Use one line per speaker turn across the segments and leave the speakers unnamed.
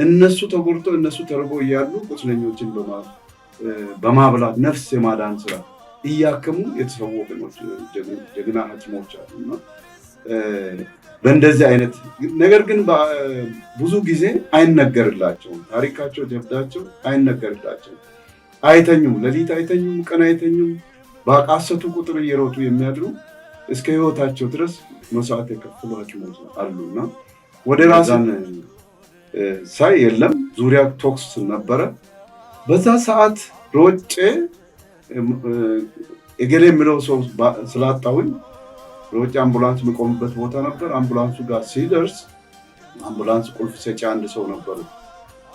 እነሱ ተጎድቶ እነሱ ተርቦ እያሉ ቁስለኞችን በማብላት ነፍስ የማዳን ስራ እያከሙ የተሰዉ ወገኖች ጀግና ሐኪሞች አሉና በእንደዚህ አይነት ነገር ግን ብዙ ጊዜ አይነገርላቸውም። ታሪካቸው ጀብዳቸው አይነገርላቸውም። አይተኙም፣ ሌሊት አይተኙም፣ ቀን አይተኙም። ባቃሰቱ ቁጥር እየሮጡ የሚያድሩ እስከ ህይወታቸው ድረስ መስዋዕት የከፈሉ ሐኪሞች አሉና ወደ ራሳን ሳይ የለም ዙሪያ ቶክስ ነበረ። በዛ ሰዓት ሮጬ እገሌ የሚለው ሰው ስላጣሁኝ ሮጬ አምቡላንስ የሚቆምበት ቦታ ነበር። አምቡላንሱ ጋር ሲደርስ አምቡላንስ ቁልፍ ሰጪ አንድ ሰው ነበሩ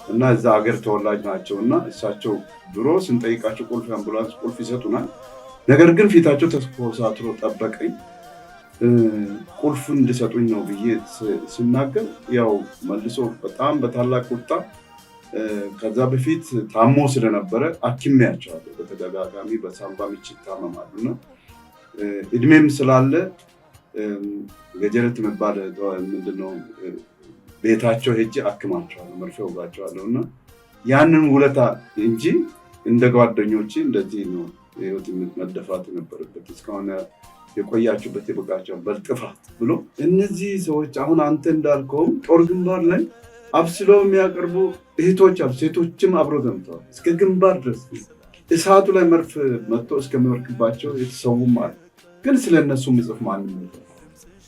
እና እዛ ሀገር ተወላጅ ናቸው እና እሳቸው ድሮ ስንጠይቃቸው አምቡላንስ ቁልፍ ይሰጡናል። ነገር ግን ፊታቸው ተኮሳትሮ ጠበቀኝ። ቁልፉን እንዲሰጡኝ ነው ብዬ ስናገር ያው መልሶ በጣም በታላቅ ቁጣ ከዛ በፊት ታሞ ስለነበረ አክሜያቸዋለሁ። በተደጋጋሚ በሳምባ ምች ይታመማሉና እድሜም ስላለ ገጀረት የሚባል ምንድነው ቤታቸው ሄጄ አክማቸዋለሁ፣ መርፌ ወጋቸዋለሁ እና ያንን ውለታ እንጂ እንደ ጓደኞቼ እንደዚህ ነው ህይወት መደፋት የነበረበት። እስካሁን የቆያችሁበት የበቃቸው በልጥፋ ብሎ እነዚህ ሰዎች አሁን አንተ እንዳልከውም ጦር ግንባር ላይ አብስለው የሚያቀርቡ እህቶች አሉ፣ ሴቶችም አብሮ ዘምተዋል። እስከ ግንባር ድረስ እሳቱ ላይ መርፍ መጥቶ እስከሚወርቅባቸው የተሰዉም አሉ። ግን ስለነሱ ምጽፍ ማንም ነው።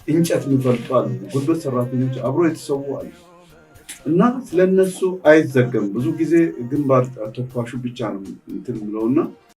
እንጨት የሚፈልጡ አሉ፣ ጉልበት ሰራተኞች አብሮ የተሰዉ አሉ እና ስለነሱ አይዘገም። ብዙ ጊዜ ግንባር ተኳሹ ብቻ ነው እንትን ብለውና